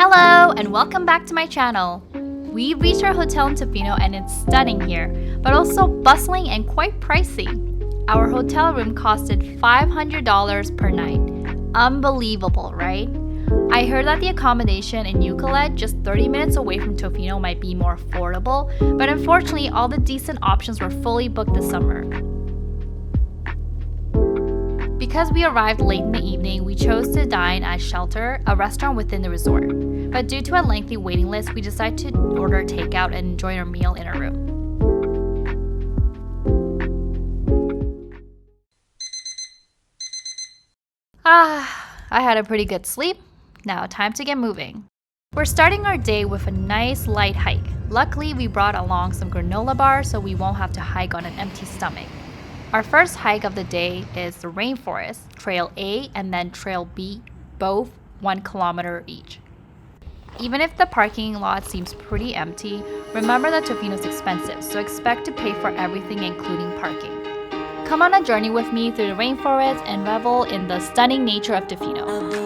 Hello and welcome back to my channel. We reached our hotel in Tofino and it's stunning here, but also bustling and quite pricey. Our hotel room costed $500 per night. Unbelievable, right? I heard that the accommodation in Euclid, just 30 minutes away from Tofino, might be more affordable, but unfortunately all the decent options were fully booked this summer. Because we arrived late in the evening, we chose to dine at Shelter, a restaurant within the resort. But due to a lengthy waiting list, we decided to order takeout and enjoy our meal in our room. I had a pretty good sleep. Now time to get moving. We're starting our day with a nice light hike. Luckily, we brought along some granola bars so we won't have to hike on an empty stomach. Our first hike of the day is the rainforest, Trail A and then Trail B, both 1 kilometer each. Even if the parking lot seems pretty empty, remember that Tofino is expensive, so expect to pay for everything including parking. Come on a journey with me through the rainforest and revel in the stunning nature of Tofino.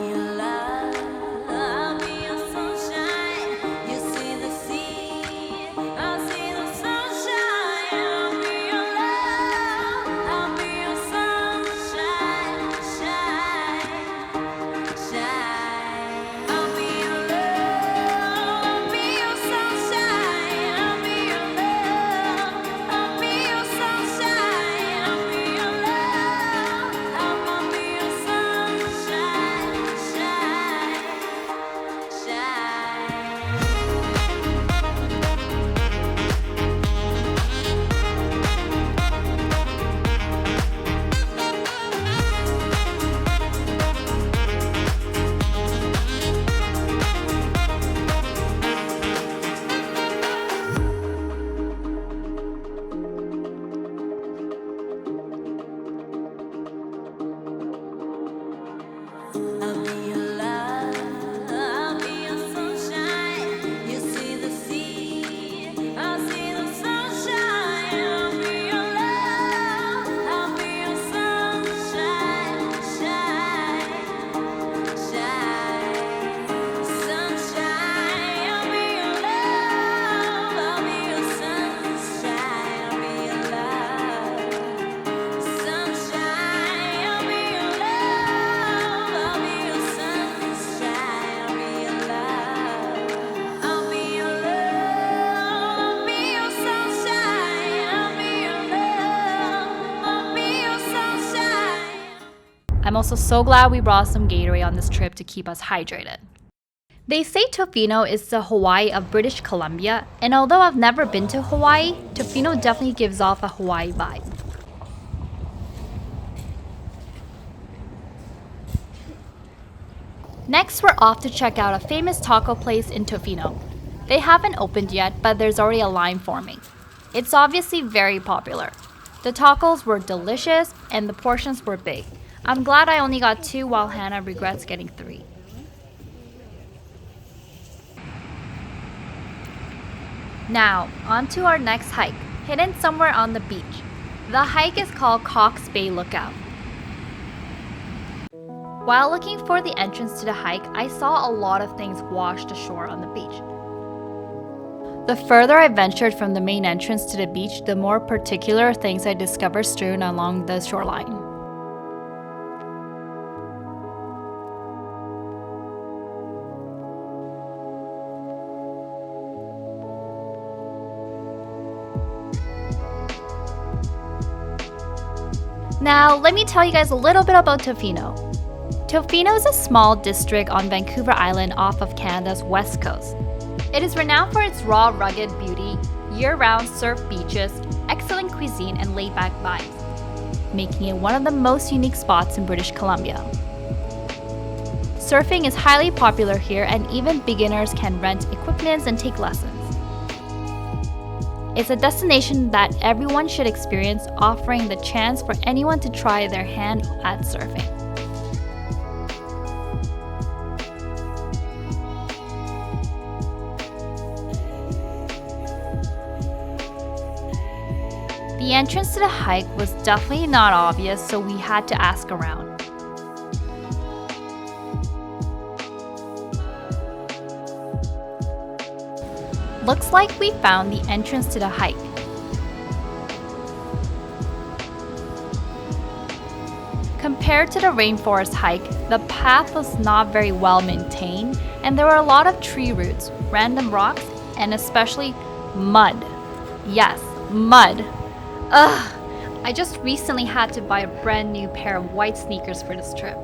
I'm also so glad we brought some Gatorade on this trip to keep us hydrated. They say Tofino is the Hawaii of British Columbia, and although I've never been to Hawaii, Tofino definitely gives off a Hawaii vibe. Next, we're off to check out a famous taco place in Tofino. They haven't opened yet, but there's already a line forming. It's obviously very popular. The tacos were delicious and the portions were big. I'm glad I only got 2 while Hannah regrets getting 3. Now, on to our next hike, hidden somewhere on the beach. The hike is called Cox Bay Lookout. While looking for the entrance to the hike, I saw a lot of things washed ashore on the beach. The further I ventured from the main entrance to the beach, the more particular things I discovered strewn along the shoreline. Now, let me tell you guys a little bit about Tofino. Tofino is a small district on Vancouver Island off of Canada's west coast. It is renowned for its raw, rugged beauty, year-round surf beaches, excellent cuisine, and laid-back vibes, making it one of the most unique spots in British Columbia. Surfing is highly popular here, and even beginners can rent equipment and take lessons. It's a destination that everyone should experience, offering the chance for anyone to try their hand at surfing. The entrance to the hike was definitely not obvious, so we had to ask around. Looks like we found the entrance to the hike. Compared to the rainforest hike, the path was not very well maintained, and there were a lot of tree roots, random rocks, and especially mud. Yes, mud. Ugh! I just recently had to buy a brand new pair of white sneakers for this trip.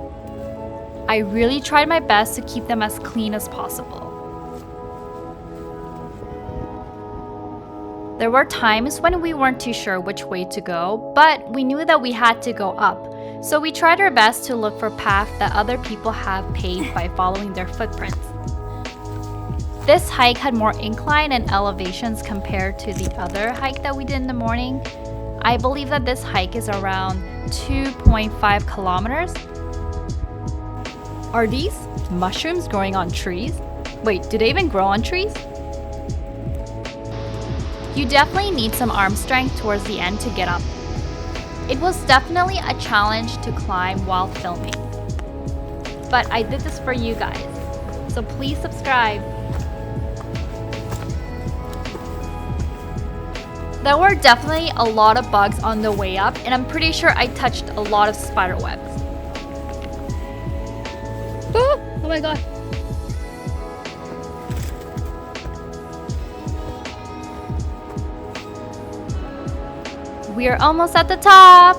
I really tried my best to keep them as clean as possible. There were times when we weren't too sure which way to go, but we knew that we had to go up. So we tried our best to look for paths that other people have paved by following their footprints. This hike had more incline and elevations compared to the other hike that we did in the morning. I believe that this hike is around 2.5 kilometers. Are these mushrooms growing on trees? Wait, do they even grow on trees? You definitely need some arm strength towards the end to get up. It was definitely a challenge to climb while filming. But I did this for you guys, so please subscribe. There were definitely a lot of bugs on the way up, and I'm pretty sure I touched a lot of spider webs. Oh my god. We are almost at the top.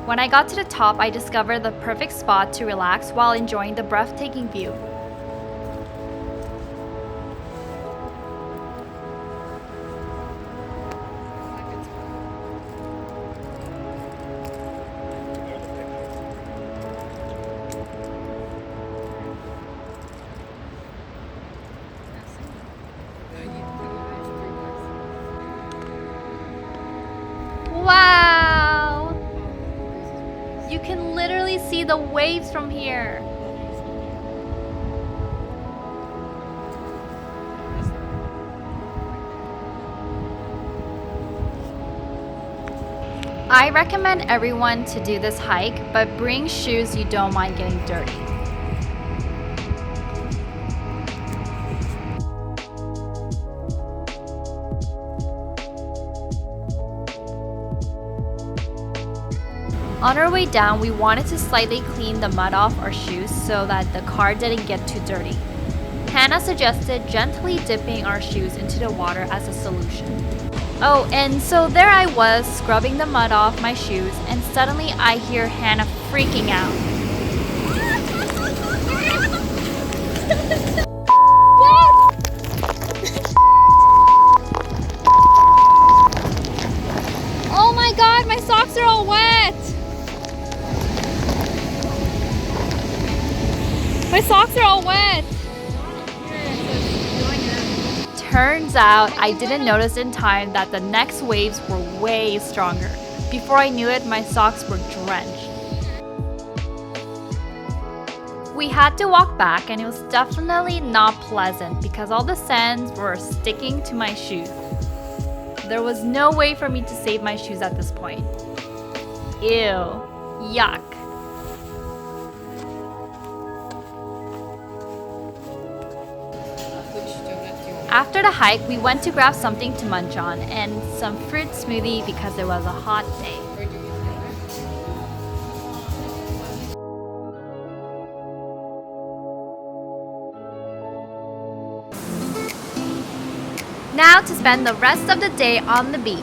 When I got to the top, I discovered the perfect spot to relax while enjoying the breathtaking view. Wow! You can literally see the waves from here. I recommend everyone to do this hike, but bring shoes you don't mind getting dirty. On our way down, we wanted to slightly clean the mud off our shoes so that the car didn't get too dirty. Hannah suggested gently dipping our shoes into the water as a solution. Oh, and so there I was, scrubbing the mud off my shoes, and suddenly I hear Hannah freaking out. Oh my god, my socks are all wet! My socks are all wet! Turns out I didn't notice in time that the next waves were way stronger. Before I knew it, my socks were drenched. We had to walk back, and it was definitely not pleasant because all the sands were sticking to my shoes. There was no way for me to save my shoes at this point. Ew. Yuck. After the hike, we went to grab something to munch on and some fruit smoothie because it was a hot day. Now to spend the rest of the day on the beach.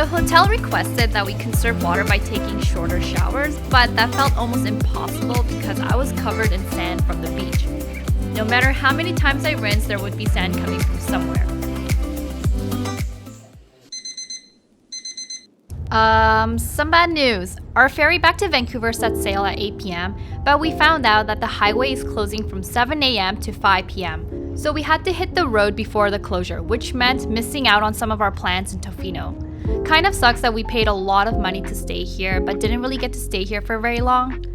The hotel requested that we conserve water by taking shorter showers, but that felt almost impossible because I was covered in sand from the beach. No matter how many times I rinsed, there would be sand coming from somewhere. Some bad news. Our ferry back to Vancouver set sail at 8 p.m., but we found out that the highway is closing from 7 a.m. to 5 p.m. So we had to hit the road before the closure, which meant missing out on some of our plans in Tofino. Kind of sucks that we paid a lot of money to stay here, but didn't really get to stay here for very long.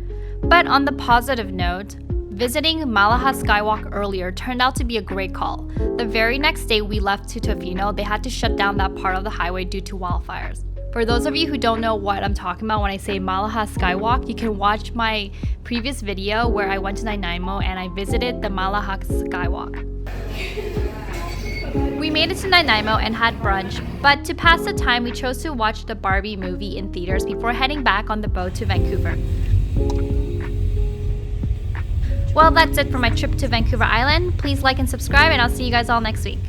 But on the positive note, visiting Malaha Skywalk earlier turned out to be a great call. The very next day we left to Tofino, they had to shut down that part of the highway due to wildfires. For those of you who don't know what I'm talking about when I say Malaha Skywalk, you can watch my previous video where I went to Nanaimo and I visited the Malaha Skywalk. We made it to Nanaimo and had brunch, but to pass the time we chose to watch the Barbie movie in theaters before heading back on the boat to Vancouver. Well, that's it for my trip to Vancouver Island. Please like and subscribe and I'll see you guys all next week.